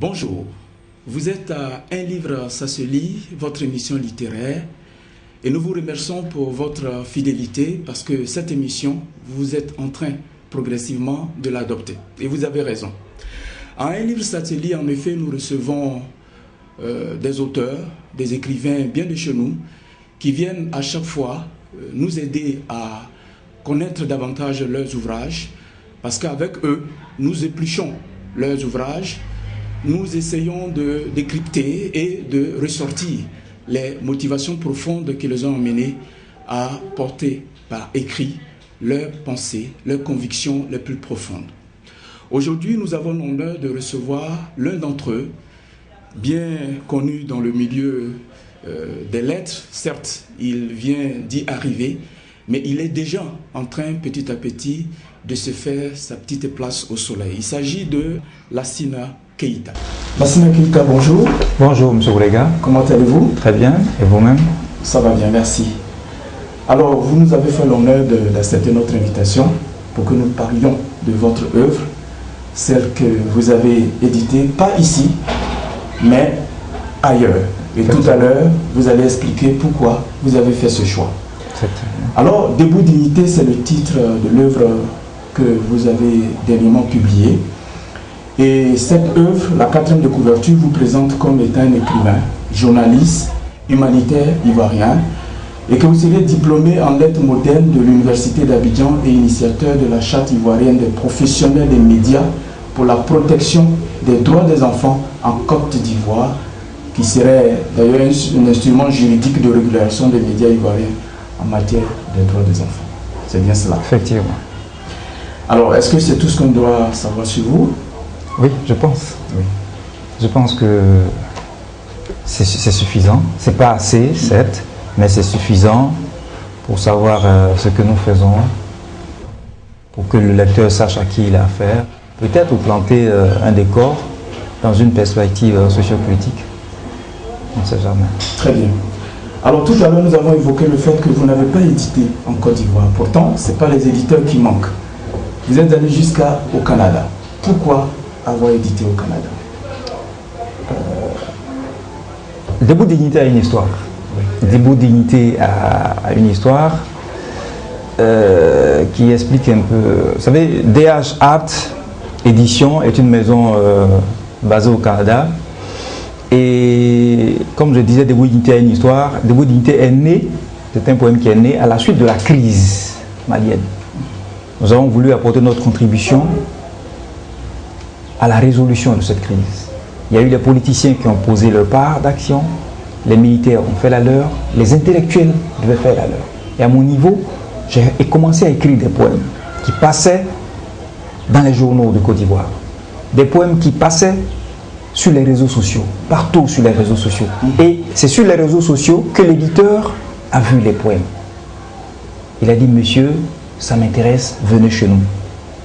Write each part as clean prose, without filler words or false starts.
Bonjour, vous êtes à Un livre, ça se lit, votre émission littéraire, et nous vous remercions pour votre fidélité parce que cette émission, vous êtes en train progressivement de l'adopter. Et vous avez raison. À Un livre, ça se lit, en effet, nous recevons des auteurs, des écrivains bien de chez nous, qui viennent à chaque fois nous aider à connaître davantage leurs ouvrages, parce qu'avec eux, nous épluchons leurs ouvrages, nous essayons de décrypter et de ressortir les motivations profondes qui les ont amenés à porter par écrit leurs pensées, leurs convictions les plus profondes. Aujourd'hui, nous avons l'honneur de recevoir l'un d'entre eux, bien connu dans le milieu des lettres. Certes, il vient d'y arriver, mais il est déjà en train, petit à petit, de se faire sa petite place au soleil. Il s'agit de Lassina Keita. Lassina Keita, bonjour. Bonjour, M. Oulega. Comment allez-vous? Très bien. Et vous-même? Ça va bien, merci. Alors, vous nous avez fait l'honneur d'accepter notre invitation pour que nous parlions de votre œuvre, celle que vous avez éditée, pas ici, mais ailleurs. Et tout à l'heure, vous allez expliquer pourquoi vous avez fait ce choix. Alors, Debout Dignité, c'est le titre de l'œuvre que vous avez dernièrement publiée. Et cette œuvre, la 4e de couverture, vous présente comme étant un écrivain, journaliste, humanitaire ivoirien, et que vous serez diplômé en lettres modernes de l'Université d'Abidjan et initiateur de la Charte ivoirienne des professionnels des médias pour la protection des droits des enfants en Côte d'Ivoire, qui serait d'ailleurs un instrument juridique de régulation des médias ivoiriens en matière des droits des enfants. C'est bien cela? Effectivement. Alors, est-ce que c'est tout ce qu'on doit savoir sur vous? Oui, je pense. Oui. Je pense que c'est suffisant. C'est pas assez, certes, mais c'est suffisant pour savoir ce que nous faisons, pour que le lecteur sache à qui il a affaire. Peut-être planter un décor dans une perspective sociopolitique. On ne sait jamais. Très bien. Alors tout à l'heure, nous avons évoqué le fait que vous n'avez pas édité en Côte d'Ivoire. Pourtant, ce n'est pas les éditeurs qui manquent. Vous êtes allé jusqu'au Canada. Pourquoi avoir édité au Canada? Debout Dignité a une histoire. Oui. Debout Dignité a une histoire qui explique un peu... Vous savez, DH Art Édition est une maison basée au Canada. Et comme je disais, Debout Dignité a une histoire. Debout Dignité est né, c'est un poème qui est né à la suite de la crise malienne. Nous avons voulu apporter notre contribution à la résolution de cette crise. Il y a eu les politiciens qui ont posé leur part d'action, les militaires ont fait la leur, les intellectuels devaient faire la leur. Et à mon niveau, j'ai commencé à écrire des poèmes qui passaient dans les journaux de Côte d'Ivoire. Des poèmes qui passaient sur les réseaux sociaux, partout sur les réseaux sociaux. Et c'est sur les réseaux sociaux que l'éditeur a vu les poèmes. Il a dit, monsieur, ça m'intéresse, venez chez nous.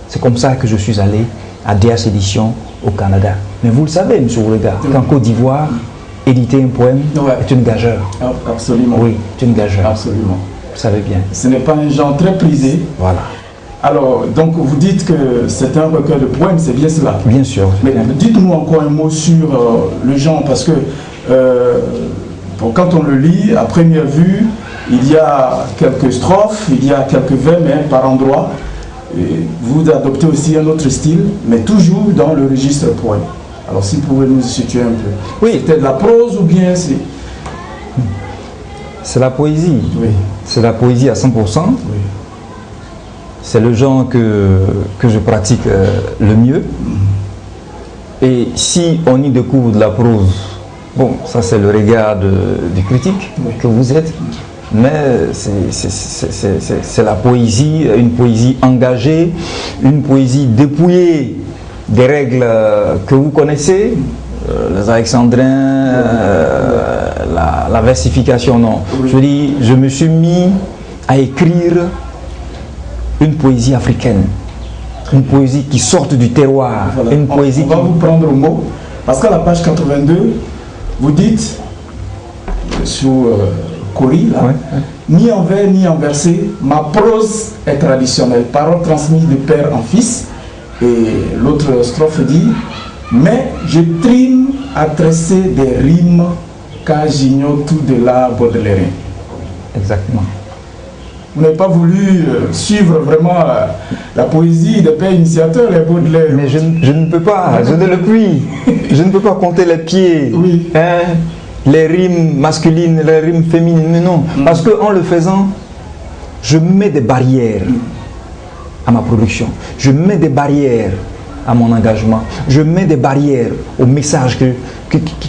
C'est comme ça que je suis allé à DH Édition au Canada. Mais vous le savez, M. Oulega, qu'en Côte d'Ivoire, éditer un poème est une gageure. Absolument. Oui, c'est une gageure. Absolument. Vous savez bien. Ce n'est pas un genre très prisé. Voilà. Alors, donc vous dites que c'est un recueil de poèmes, c'est bien cela? Bien sûr. Mais dites-nous encore un mot sur le genre, parce que quand on le lit, à première vue, il y a quelques strophes, il y a quelques vers, mais par endroits. Vous adoptez aussi un autre style, mais toujours dans le registre poème. Alors si vous pouvez nous situer un peu. Oui. C'était de la prose ou bien c'est... C'est la poésie. Oui. C'est la poésie à 100%. Oui. C'est le genre que je pratique le mieux. Et si on y découvre de la prose, bon, ça c'est le regard du critique que vous êtes. Mais c'est la poésie, une poésie engagée, une poésie dépouillée des règles que vous connaissez, les alexandrins, la versification, non. Je dis, je me suis mis à écrire une poésie africaine, une poésie qui sorte du terroir, voilà. Une poésie on va vous prendre au mot, parce qu'à la page 82, vous dites, sous... Cori, là, ni en vers ni en verset, ma prose est traditionnelle, parole transmise de père en fils. Et l'autre strophe dit, Mais je trime à tresser des rimes car j'ignore tout de l'art baudelairien. Exactement. Vous n'avez pas voulu suivre vraiment la poésie des pères initiateurs, les Baudelaire. Mais je ne peux pas, je ne le puis. Je ne peux pas compter les pieds, oui. Hein, les rimes masculines, les rimes féminines, mais non. Parce qu'en le faisant, je mets des barrières à ma production. Je mets des barrières à mon engagement. Je mets des barrières au message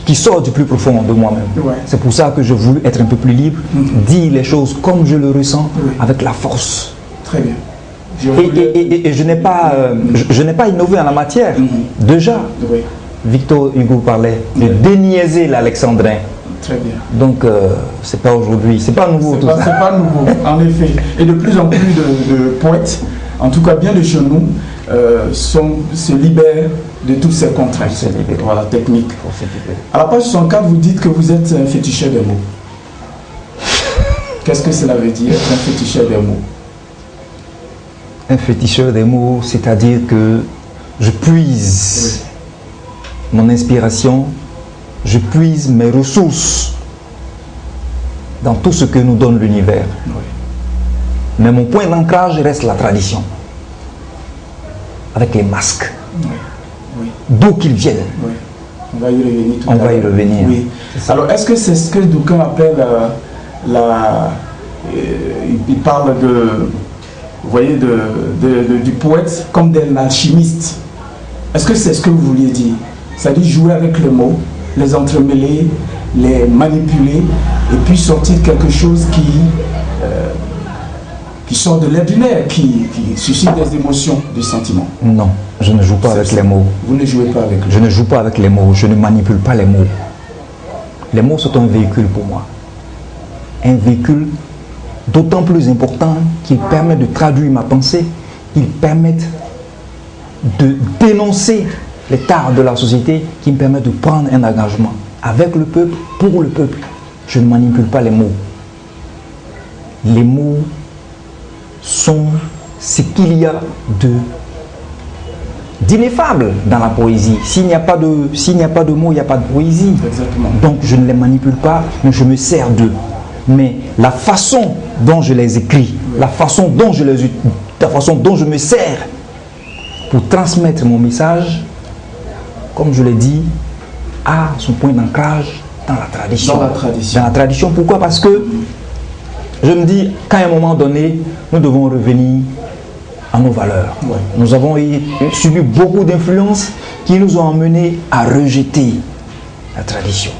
qui sort du plus profond de moi-même. Ouais. C'est pour ça que je voulais être un peu plus libre, dire les choses comme je le ressens, avec la force. Très bien. Et je n'ai pas innové en la matière. Déjà, Victor Hugo parlait de déniaiser l'alexandrin. Très bien. Donc, c'est pas aujourd'hui, c'est pas nouveau tout ça. C'est pas nouveau, en effet. Et de plus en plus de poètes, en tout cas bien de chez nous, se libèrent de toutes ces contraintes. Voilà, techniques. À la page 64, vous dites que vous êtes un féticheur des mots. Qu'est-ce que cela veut dire, un féticheur des mots? Un féticheur des mots, c'est-à-dire que je puise mon inspiration, je puise mes ressources dans tout ce que nous donne l'univers. Mais mon point d'ancrage reste la tradition, avec les masques, d'où qu'ils viennent. On va y revenir tout à l'heure. On va y revenir. Oui. Alors, est-ce que c'est ce que d'aucuns appellent il parle de, vous voyez, du poète comme d'un alchimiste? Est-ce que c'est ce que vous vouliez dire? C'est-à-dire jouer avec les mots, les entremêler, les manipuler, et puis sortir quelque chose qui sort de l'ordinaire, qui suscite des émotions, des sentiments? Non, je ne joue pas avec les mots. Vous ne jouez pas avec les mots? Je ne joue pas avec les mots, je ne manipule pas les mots. Les mots sont un véhicule pour moi. Un véhicule d'autant plus important qu'il permet de traduire ma pensée, ils permettent de dénoncer les tares de la société, qui me permettent de prendre un engagement avec le peuple, pour le peuple. Je ne manipule pas les mots. Les mots sont ce qu'il y a d'ineffable dans la poésie. S'il n'y a pas de mots, il n'y a pas de poésie. Exactement. Donc je ne les manipule pas, mais je me sers d'eux. Mais la façon dont je les écris, la façon dont je me sers pour transmettre mon message, comme je l'ai dit, a son point d'ancrage dans la tradition. Dans la tradition. Dans la tradition. Pourquoi? Parce que je me dis qu'à un moment donné, nous devons revenir à nos valeurs. Ouais. Nous avons subi beaucoup d'influences qui nous ont amenés à rejeter la tradition.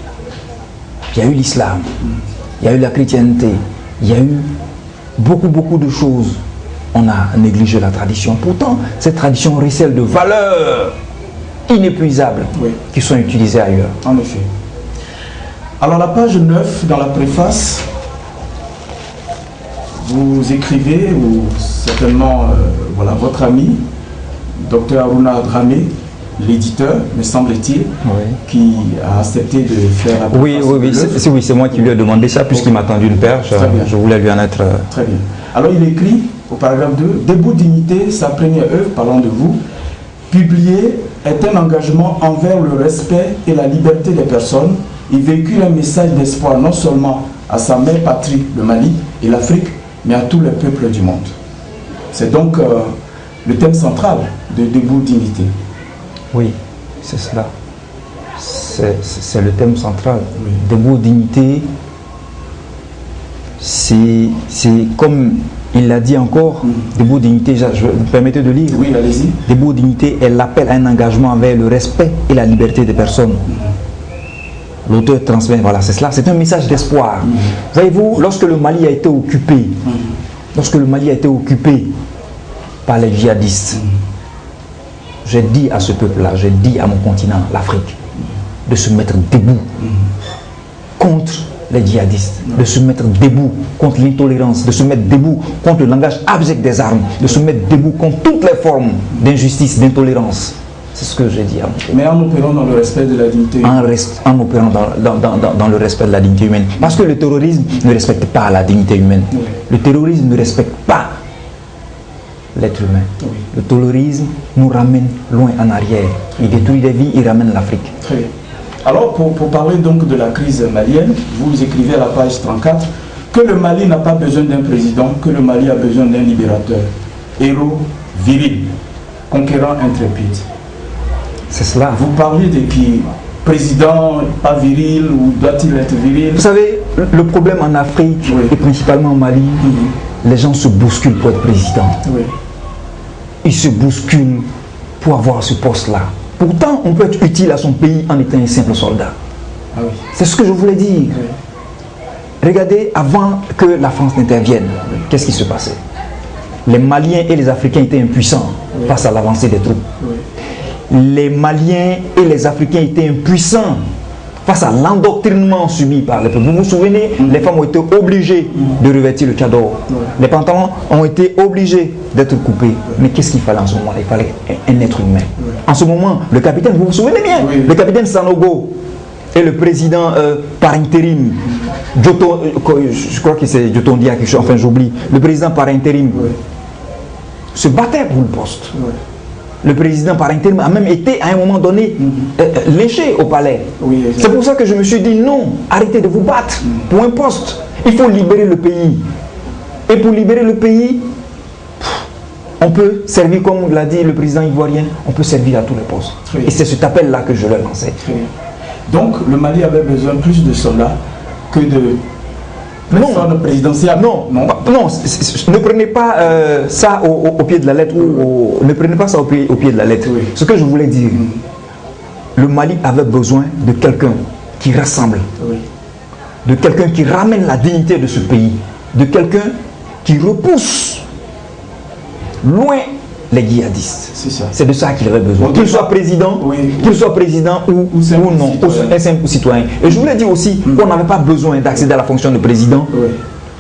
Il y a eu l'islam, il y a eu la chrétienté, il y a eu beaucoup de choses. On a négligé la tradition. Pourtant, cette tradition recèle de valeurs inépuisables qui sont utilisées ailleurs. En effet. Alors la page 9, dans la préface, vous écrivez, ou certainement voilà, votre ami, Dr Aruna Dramé, l'éditeur, me semble-t-il, qui a accepté de faire la préface. Oui, c'est moi qui lui ai demandé ça, puisqu'il m'a tendu une perche, je voulais lui en être... Très bien. Alors il écrit, au paragraphe 2, « Debout dignité, sa première œuvre, parlant de vous, publiée, est un engagement envers le respect et la liberté des personnes. Il véhicule un message d'espoir non seulement à sa mère patrie, le Mali et l'Afrique, mais à tous les peuples du monde. » C'est donc le thème central de Debout dignité. Oui, c'est cela. C'est le thème central. Debout dignité, c'est comme il l'a dit encore, Debout dignité, je vous permettez de lire? Oui, allez-y. Debout dignité est l'appel à un engagement envers le respect et la liberté des personnes. L'auteur transmet, voilà, c'est cela, c'est un message d'espoir. Voyez-vous, lorsque le Mali a été occupé, par les djihadistes, j'ai dit à ce peuple-là, j'ai dit à mon continent, l'Afrique, de se mettre debout contre les djihadistes, de se mettre debout contre l'intolérance, de se mettre debout contre le langage abject des armes, de se mettre debout contre toutes les formes d'injustice, d'intolérance. C'est ce que j'ai dit à mon peuple. Mais en opérant dans le respect de la dignité humaine. En opérant dans le respect de la dignité humaine. Parce que le terrorisme ne respecte pas la dignité humaine. Le terrorisme ne respecte pas l'être humain. Oui. Le terrorisme nous ramène loin en arrière. Il détruit des vies, il ramène l'Afrique. Très bien. Alors, pour parler donc de la crise malienne, vous écrivez à la page 34 que le Mali n'a pas besoin d'un président, que le Mali a besoin d'un libérateur. Héros, viril, conquérant, intrépide. C'est cela. Vous parlez de qui? Président, pas viril, ou doit-il être viril? Vous savez, le problème en Afrique, oui, et principalement au Mali, les gens se bousculent pour être président. Oui. Ils se bousculent pour avoir ce poste-là. Pourtant, on peut être utile à son pays en étant un simple soldat. Ah oui. C'est ce que je voulais dire. Oui. Regardez, avant que la France n'intervienne, qu'est-ce qui se passait? Les Maliens et les Africains étaient impuissants face à l'avancée des troupes. Oui. Les Maliens et les Africains étaient impuissants face à l'endoctrinement subi par les peuples. Vous vous souvenez, les femmes ont été obligées de revêtir le tchador. Les pantalons ont été obligés d'être coupés. Mais qu'est-ce qu'il fallait en ce moment? Il fallait un être humain. En ce moment, le capitaine, vous vous souvenez bien, le capitaine Sanogo et le président par intérim, je crois que c'est Joton Dia, enfin j'oublie, le président par intérim se battait pour le poste. Le président par intérim a même été à un moment donné léché au palais. Oui, c'est pour ça que je me suis dit non, arrêtez de vous battre pour un poste. Il faut libérer le pays. Et pour libérer le pays, on peut servir, comme l'a dit le président ivoirien, on peut servir à tous les postes. Et c'est cet appel-là que je leur lançais. Donc le Mali avait besoin plus de soldats que de personnes présidentielles. Non, ne prenez pas ça au pied de la lettre. Ne prenez pas ça au pied de la lettre. Ce que je voulais dire, le Mali avait besoin de quelqu'un qui rassemble, de quelqu'un qui ramène la dignité de ce pays, de quelqu'un qui repousse loin les djihadistes. C'est de ça qu'il avait besoin. Qu'il soit président, ou non, un simple citoyen. Et je voulais dire aussi qu'on n'avait pas besoin d'accéder à la fonction de président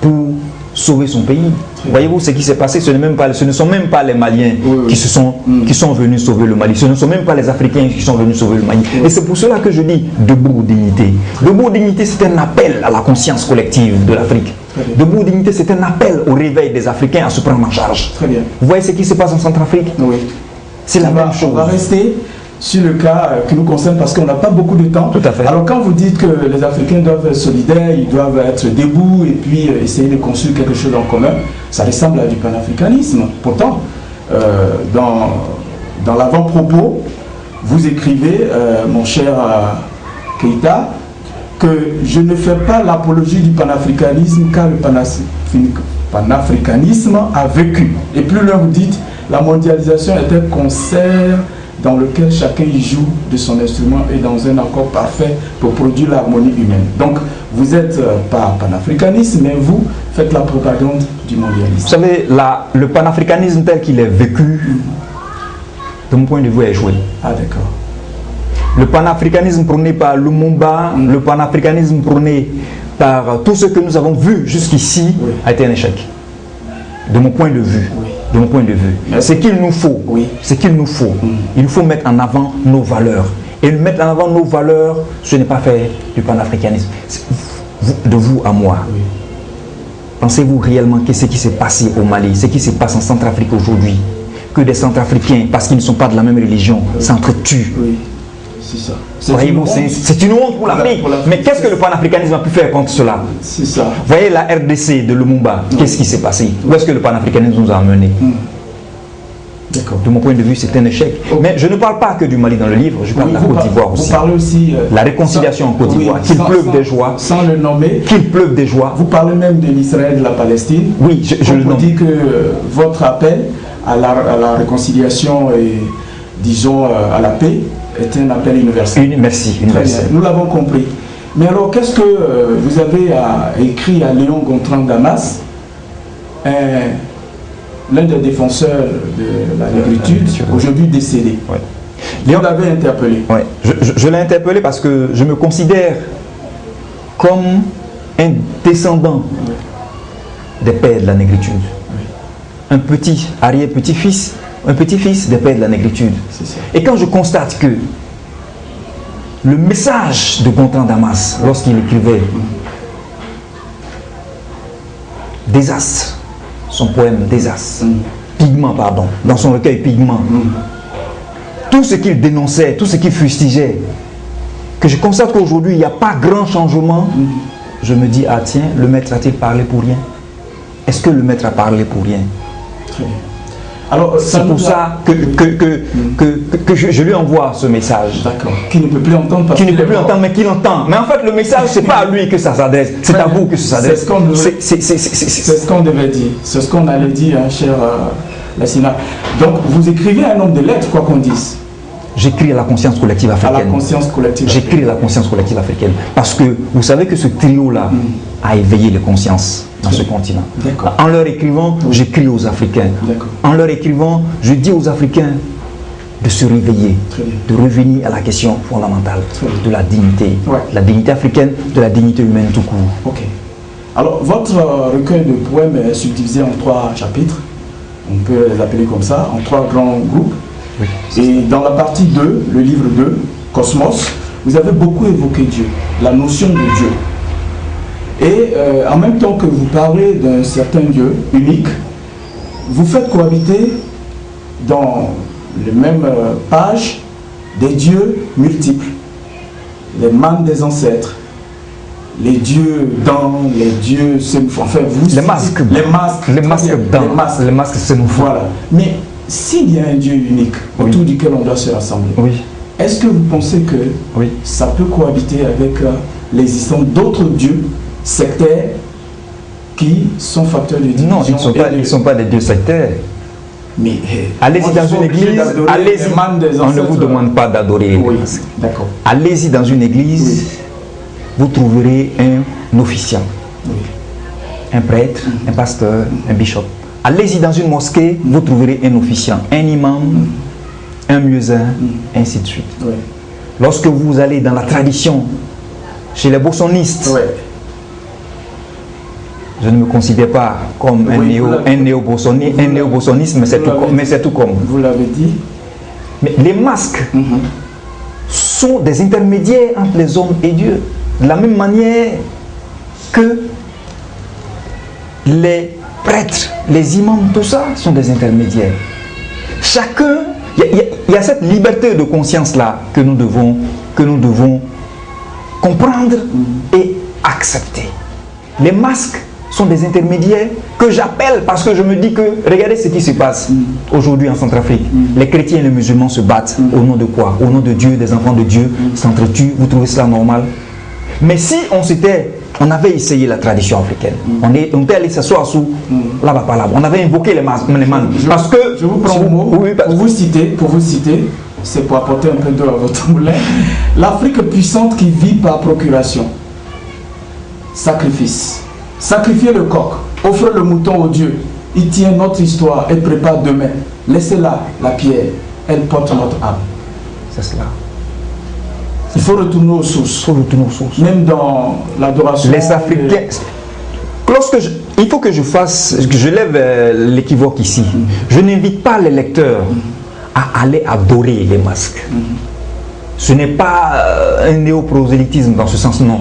pour sauver son pays. Voyez-vous ce qui s'est passé, ce ne sont même pas les Maliens qui sont venus sauver le Mali. Ce ne sont même pas les Africains qui sont venus sauver le Mali. Et c'est pour cela que je dis debout dignité. Debout dignité, c'est un appel à la conscience collective de l'Afrique. Debout dignité, c'est un appel au réveil des Africains à se prendre en charge. Très bien. Vous voyez ce qui se passe en Centrafrique? C'est la même chose. On va rester sur le cas qui nous concerne parce qu'on n'a pas beaucoup de temps. Tout à fait. Alors quand vous dites que les Africains doivent être solidaires, ils doivent être debout et puis essayer de construire quelque chose en commun, ça ressemble à du panafricanisme. Pourtant, dans l'avant-propos, vous écrivez, mon cher Keïta, que je ne fais pas l'apologie du panafricanisme car le panafricanisme a vécu. Et plus loin vous dites, la mondialisation est un concert dans lequel chacun y joue de son instrument et dans un accord parfait pour produire l'harmonie humaine. Donc, vous n'êtes pas panafricaniste, mais vous faites la propagande du mondialisme. Vous savez, le panafricanisme tel qu'il est vécu, de mon point de vue, a échoué. Ah, d'accord. Le panafricanisme prôné par Lumumba, le panafricanisme prôné par tout ce que nous avons vu jusqu'ici, a été un échec. De mon point de vue. De mon point de vue. C'est qu'il nous faut. C'est qu'il nous faut. Il nous faut mettre en avant nos valeurs. Et mettre en avant nos valeurs, ce n'est pas faire du panafricanisme. De vous à moi. Pensez-vous réellement que ce qui s'est passé au Mali, ce qui se passe en Centrafrique aujourd'hui, que des Centrafricains, parce qu'ils ne sont pas de la même religion, s'entretuent? C'est ça. C'est une honte pour l'Afrique. Mais qu'est-ce que le panafricanisme a pu faire contre cela? C'est ça. Voyez la RDC de Lumumba, qu'est-ce qui s'est passé? Où est-ce que le panafricanisme nous a amenés? D'accord. De mon point de vue, c'est un échec. Mais je ne parle pas que du Mali dans le livre, je parle de la Côte d'Ivoire aussi. Vous parlez aussi la réconciliation en Côte d'Ivoire, qu'il pleuve des joies. Sans le nommer. Qu'il pleuve des joies. Vous parlez même de l'Israël et de la Palestine. Oui, je le nomme. Vous dites que votre appel à la réconciliation et, disons, à la paix est un appel universel. Merci, universel. Nous l'avons compris. Mais alors, qu'est-ce que vous avez écrit à Léon Gontran Damas, l'un des défenseurs de la négritude, aujourd'hui décédé? Léon l'avait interpellé. Je l'ai interpellé parce que je me considère comme un descendant des pères de la négritude. Un petit arrière-petit-fils, un petit-fils des pères de la négritude. Et quand je constate que le message de Gontran Damas, lorsqu'il écrivait Désastre, son poème Désastre, Pigment, pardon, dans son recueil Pigment, tout ce qu'il dénonçait, tout ce qu'il fustigeait, que je constate qu'aujourd'hui, il n'y a pas grand changement, je me dis, ah tiens, le maître a-t-il parlé pour rien? Est-ce que le maître a parlé pour rien? Très bien. Alors, c'est pour ça que je lui envoie ce message. D'accord. Qui ne peut plus entendre. Qui ne peut plus entendre, mais qui l'entend. Mais en fait, le message, ce n'est pas à lui que ça s'adresse, c'est à vous que ça s'adresse. C'est ce qu'on devait dire. C'est ce qu'on allait dire, hein, cher Lassina. Donc, vous écrivez un nombre de lettres, quoi qu'on dise. J'écris à la conscience collective africaine. À la conscience collective africaine. J'écris à la conscience collective africaine. Parce que vous savez que ce trio-là a éveillé les consciences dans ce continent. En leur écrivant, j'écris aux Africains. En leur écrivant, je dis aux Africains de se réveiller, de revenir à la question fondamentale de la dignité. La dignité africaine, de la dignité humaine tout court. Ok. Alors, votre recueil de poèmes est subdivisé en 3 chapitres. On peut les appeler comme ça, en 3 grands groupes. Oui, et dans la partie 2, le livre 2, Cosmos, vous avez beaucoup évoqué Dieu, la notion de Dieu. Et en même temps que vous parlez d'un certain Dieu unique, vous faites cohabiter dans les mêmes pages des dieux multiples, les mânes des ancêtres, les dieux dans, les dieux, enfin vous, les masques c'est nous. Voilà. Mais s'il y a un Dieu unique autour duquel on doit se rassembler, est-ce que vous pensez que ça peut cohabiter avec l'existence d'autres dieux sectaires qui sont facteurs de division? Non, ils ne sont pas des dieux sectaires. Mais allez-y dans une église, on ne vous demande pas d'adorer. D'accord. Allez-y dans une église, vous trouverez un officiant, un prêtre, un pasteur, un bishop. Allez-y dans une mosquée, vous trouverez un officiant, un imam, un muezzin, ainsi de suite. Lorsque vous allez dans la tradition, chez les boursonistes, je ne me considère pas comme un néo-boursoniste, mais c'est tout comme. Vous l'avez dit. Mais les masques sont des intermédiaires entre les hommes et Dieu. De la même manière que les prêtres, les imams, tout ça sont des intermédiaires. Chacun, il y a cette liberté de conscience-là que nous devons comprendre et accepter. Les masques sont des intermédiaires que j'appelle parce que je me dis que, regardez ce qui se passe aujourd'hui en Centrafrique. Les chrétiens et les musulmans se battent au nom de quoi? Au nom de Dieu, des enfants de Dieu s'entretuent. Vous trouvez cela normal? Mais si on avait essayé la tradition africaine, on était allé s'asseoir sous là-bas, on avait invoqué les mânes. Parce que je vous prends au mot, pour vous citer, c'est pour apporter un peu d'eau à votre moulin. L'Afrique puissante qui vit par procuration, sacrifice, sacrifier le coq, offre le mouton au Dieu, il tient notre histoire et prépare demain. Laissez-la, la pierre, elle porte notre âme. C'est cela. Il faut retourner aux sources. Même dans l'adoration. Les Africains. Il faut que je lève l'équivoque ici. Je n'invite pas les lecteurs à aller adorer les masques. Ce n'est pas un néo-prosélytisme dans ce sens, non.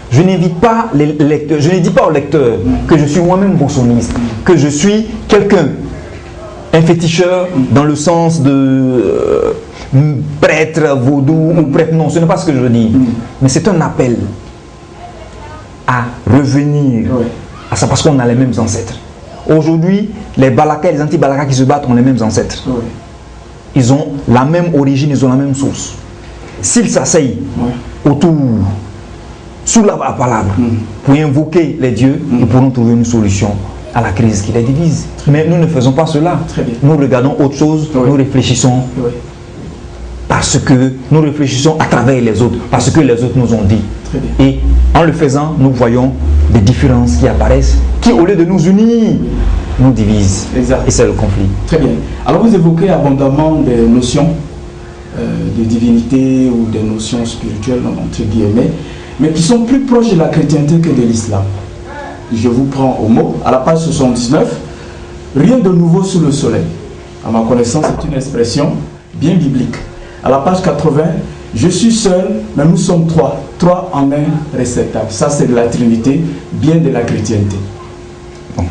Je n'invite pas les lecteurs, je ne dis pas aux lecteurs que je suis moi-même bourssoniste, que je suis quelqu'un, un féticheur dans le sens de prêtre, vaudou ou prêtre. Non, ce n'est pas ce que je dis. Mais c'est un appel à revenir à ça parce qu'on a les mêmes ancêtres. Aujourd'hui, les Balakas et les anti-Balakas qui se battent ont les mêmes ancêtres. Ils ont la même origine, ils ont la même source. S'ils s'asseyent autour, sous la parole, pour invoquer les dieux, ils pourront trouver une solution à la crise qui les divise. Mais nous ne faisons pas cela. Nous regardons autre chose, nous réfléchissons. Parce que nous réfléchissons à travers les autres, parce que les autres nous ont dit. Et en le faisant, nous voyons des différences qui apparaissent, qui au lieu de nous unir, nous divisent. Et c'est le conflit. Très bien. Alors vous évoquez abondamment des notions de divinité ou des notions spirituelles, entre guillemets, mais qui sont plus proches de la chrétienté que de l'islam. Je vous prends au mot, à la page 79, rien de nouveau sous le soleil. À ma connaissance, c'est une expression bien biblique. À la page 80, je suis seul, mais nous sommes trois en un réceptacle. Ça, c'est de la Trinité, bien de la chrétienté. Bon.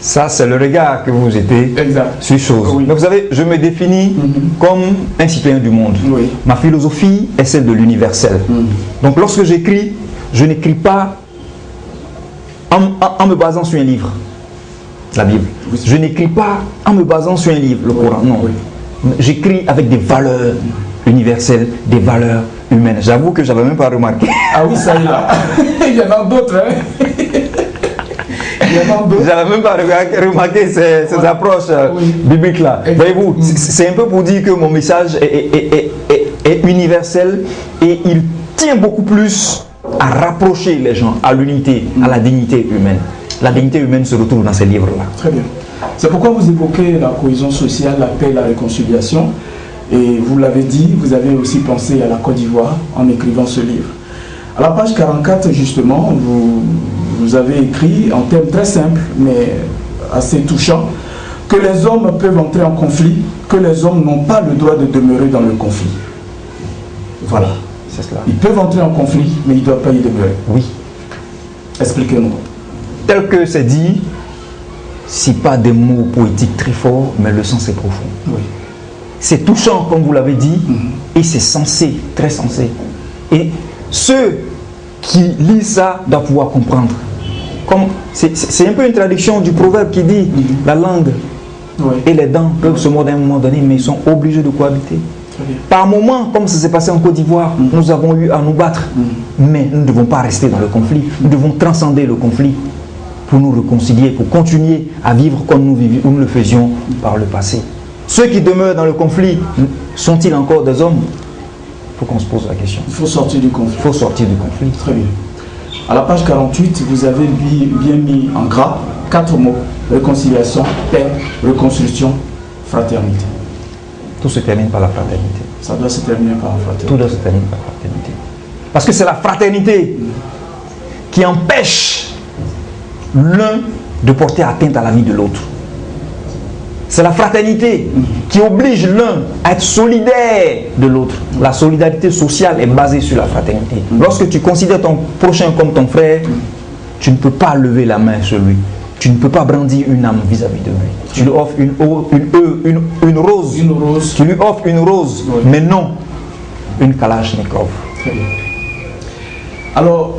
Ça, c'est le regard que vous jetez sur choses. Oui. Mais vous savez, je me définis comme un citoyen du monde. Oui. Ma philosophie est celle de l'universel. Donc, lorsque j'écris, je n'écris pas en me basant sur un livre, la Bible. Oui. Je n'écris pas en me basant sur un livre, le Coran. Non. Oui. J'écris avec des valeurs universelles, des valeurs humaines. J'avoue que je n'avais même pas remarqué. Ah oui, ça y est. Il y en a d'autres. Hein. Je n'avais même pas remarqué ces approches bibliques-là. Voyez-vous, c'est un peu pour dire que mon message est universel et il tient beaucoup plus à rapprocher les gens à l'unité, à la dignité humaine. La dignité humaine se retrouve dans ces livres-là. Très bien. C'est pourquoi vous évoquez la cohésion sociale, la paix, la réconciliation. Et vous l'avez dit, vous avez aussi pensé à la Côte d'Ivoire en écrivant ce livre. À la page 44, justement, vous avez écrit en termes très simples, mais assez touchants, que les hommes peuvent entrer en conflit, que les hommes n'ont pas le droit de demeurer dans le conflit. Voilà. C'est cela. Ils peuvent entrer en conflit, mais ils ne doivent pas y demeurer. Oui. Expliquez-nous. Tel que c'est dit, c'est pas des mots poétiques très forts, mais le sens est profond. Oui. C'est touchant, comme vous l'avez dit, et c'est sensé, très sensé. Et ceux qui lisent ça doivent pouvoir comprendre. C'est un peu une traduction du proverbe qui dit la langue et les dents peuvent se mordre à un moment donné, mais ils sont obligés de cohabiter. Par moments, comme ça s'est passé en Côte d'Ivoire, nous avons eu à nous battre. Mais nous ne devons pas rester dans le conflit. Nous devons transcender le conflit pour nous réconcilier, pour continuer à vivre comme nous le faisions par le passé. Ceux qui demeurent dans le conflit, sont-ils encore des hommes? Il faut qu'on se pose la question. Il faut sortir du conflit. Il faut sortir du conflit. Très bien. À la page 48, vous avez bien mis en gras 4 mots. Réconciliation, paix, reconstruction, fraternité. Tout se termine par la fraternité. Ça doit se terminer par la fraternité. Tout doit se terminer par la fraternité. Parce que c'est la fraternité qui empêche l'un de porter atteinte à la vie de l'autre. C'est la fraternité qui oblige l'un à être solidaire de l'autre. La solidarité sociale est basée sur la fraternité. Lorsque tu considères ton prochain comme ton frère, tu ne peux pas lever la main sur lui. Tu ne peux pas brandir une âme vis-à-vis de lui. Tu lui offres une rose. Une rose. Tu lui offres une rose, mais non une kalachnikov. Très bien. Alors,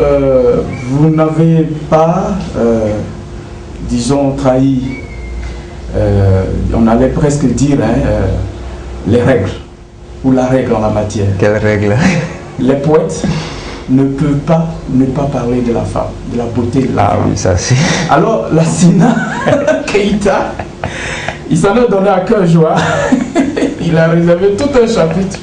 vous n'avez pas, disons, trahi, on allait presque dire, les règles, ou la règle en la matière. Quelle règle? Les poètes ne peuvent pas ne pas parler de la femme, de la beauté de la femme. Ah oui, ça c'est... Alors, la Sina Keïta, il s'en est donné à cœur joie. Il a réservé tout un chapitre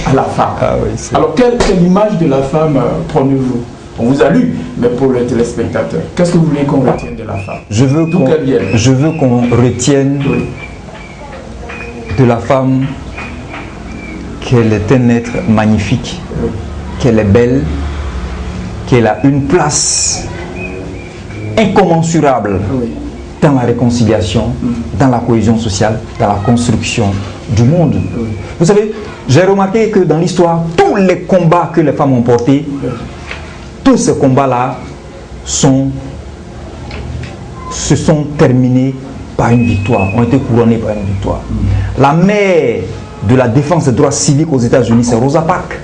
à la femme. Ah oui, alors, quelle image de la femme prenez-vous? On vous a lu, mais pour les téléspectateurs, qu'est-ce que vous voulez qu'on retienne de la femme? Je veux qu'on retienne de la femme qu'elle est un être magnifique, qu'elle est belle, qu'elle a une place incommensurable dans la réconciliation, dans la cohésion sociale, dans la construction du monde. Vous savez, j'ai remarqué que dans l'histoire, tous les combats que les femmes ont portés, tous ces combats-là se sont terminés par une victoire, ont été couronnés par une victoire. La mère de la défense des droits civiques aux États-Unis, c'est Rosa Parks.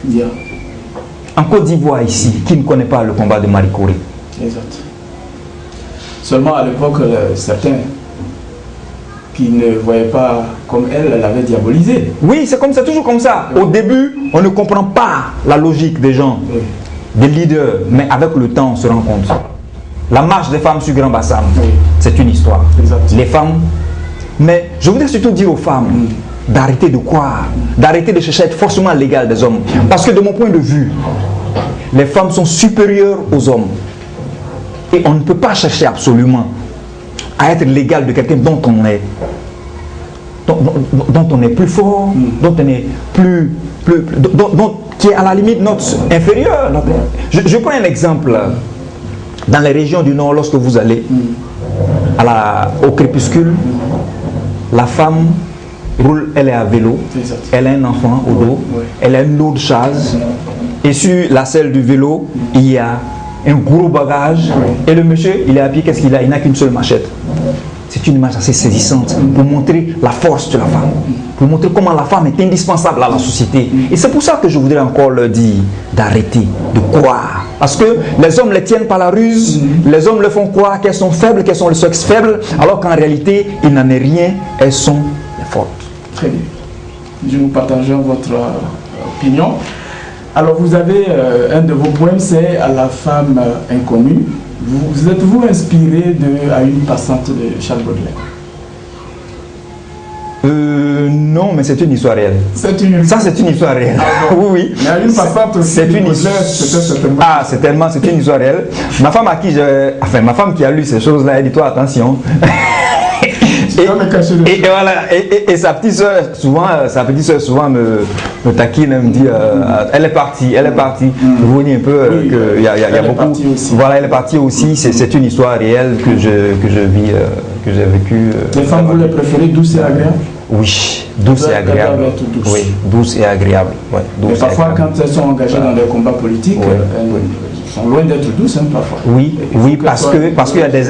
En Côte d'Ivoire, ici, qui ne connaît pas le combat de Marie Curie? Exact. Seulement à l'époque, certains qui ne voyaient pas comme elle l'avaient diabolisée. Oui, c'est toujours comme ça. Au début, on ne comprend pas la logique des gens, des leaders, mais avec le temps, on se rend compte. La marche des femmes sur Grand Bassam, c'est une histoire. Exact. Les femmes, mais je voudrais surtout dire aux femmes d'arrêter de croire, d'arrêter de chercher à être forcément l'égal des hommes. Parce que de mon point de vue, les femmes sont supérieures aux hommes. Et on ne peut pas chercher absolument à être l'égal de quelqu'un dont on est plus fort, dont on est qui est à la limite notre inférieur. Je prends un exemple. Dans les régions du Nord, lorsque vous allez au crépuscule, la femme roule, elle est à vélo, elle a un enfant au dos, elle a une lourde charge, et sur la selle du vélo, il y a un gros bagage, et le monsieur, il est à pied, qu'est-ce qu'il a? Il n'a qu'une seule machette. c'est une image assez saisissante pour montrer la force de la femme, pour montrer comment la femme est indispensable à la société. Et c'est pour ça que je voudrais encore leur dire d'arrêter de croire. Parce que les hommes les tiennent par la ruse, les hommes leur font croire qu'elles sont faibles, qu'elles sont le sexe faible, alors qu'en réalité, il n'en est rien, elles sont fortes. Très bien. Nous partageons votre opinion. Alors vous avez un de vos poèmes, c'est à la femme inconnue. Vous êtes-vous inspiré à une passante de Charles Baudelaire? Non, mais c'est une histoire réelle. Ça, c'est une histoire réelle. Ah bon. Oui, oui. Mais à une passante aussi. C'est une histoire. Ah, c'est une histoire réelle. Ma femme à qui ma femme qui a lu ces choses-là, elle dit toi attention. Et voilà, et sa petite soeur souvent me taquine, elle me dit elle est partie. Vous voyez un peu qu'il y a beaucoup. Voilà, elle est partie aussi. C'est une histoire réelle que je vis, que j'ai vécue. Les femmes, vous les préférez douces et agréables? Oui, douce et agréable. Oui, douce et agréable. Ouais, mais parfois, quand elles sont engagées dans des combats politiques, elles sont loin d'être douces, hein, parfois. Oui, parce qu'il y a des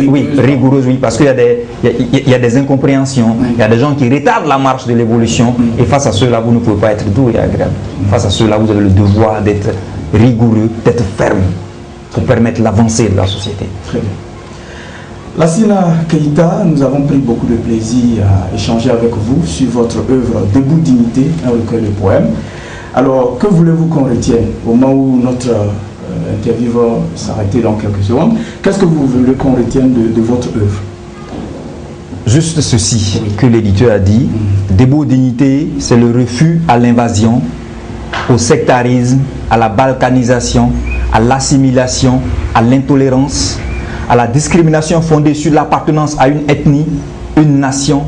rigoureuses, oui, parce qu'il y a des incompréhensions, il y a des gens qui retardent la marche de l'évolution, et face à ceux-là, vous ne pouvez pas être doux et agréable. Face à ceux-là, vous avez le devoir d'être rigoureux, d'être ferme, pour permettre l'avancée de la société. Très bien. Lassina Keïta, nous avons pris beaucoup de plaisir à échanger avec vous sur votre œuvre Debout Dignité, un recueil de poèmes. Alors, que voulez-vous qu'on retienne au moment où notre interview va s'arrêter dans quelques secondes? Qu'est-ce que vous voulez qu'on retienne de votre œuvre? Juste ceci que l'éditeur a dit. Debout Dignité, c'est le refus à l'invasion, au sectarisme, à la balkanisation, à l'assimilation, à l'intolérance, à la discrimination fondée sur l'appartenance à une ethnie, une nation,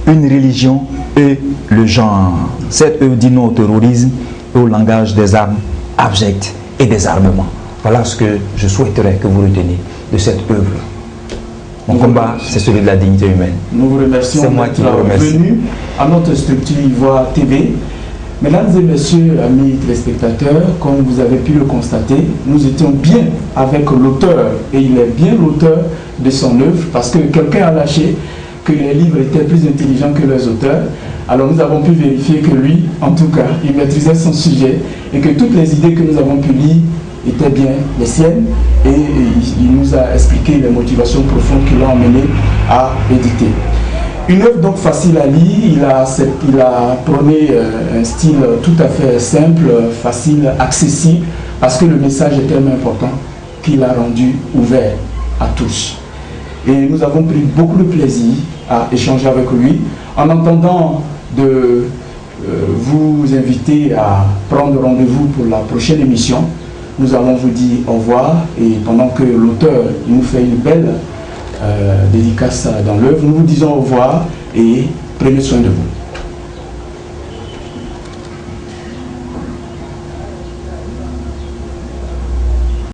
une religion et le genre. Cette œuvre dit non au terrorisme et au langage des armes abjectes et des armements. Voilà ce que je souhaiterais que vous reteniez de cette œuvre. Mon combat, c'est celui de la dignité humaine. Nous vous remercions d'être venus à notre structure Ivoire TV. Mesdames et messieurs, amis téléspectateurs, comme vous avez pu le constater, nous étions bien avec l'auteur, et il est bien l'auteur de son œuvre, parce que quelqu'un a lâché que les livres étaient plus intelligents que leurs auteurs. Alors nous avons pu vérifier que lui, en tout cas, il maîtrisait son sujet, et que toutes les idées que nous avons pu lire étaient bien les siennes, et il nous a expliqué les motivations profondes qui l'ont amené à éditer. Une œuvre donc facile à lire, il a prôné un style tout à fait simple, facile, accessible, parce que le message est tellement important qu'il a rendu ouvert à tous. Et nous avons pris beaucoup de plaisir à échanger avec lui, en entendant de vous inviter à prendre rendez-vous pour la prochaine émission. Nous allons vous dire au revoir, et pendant que l'auteur nous fait une belle dédicace dans l'œuvre, nous vous disons au revoir et prenez soin de vous.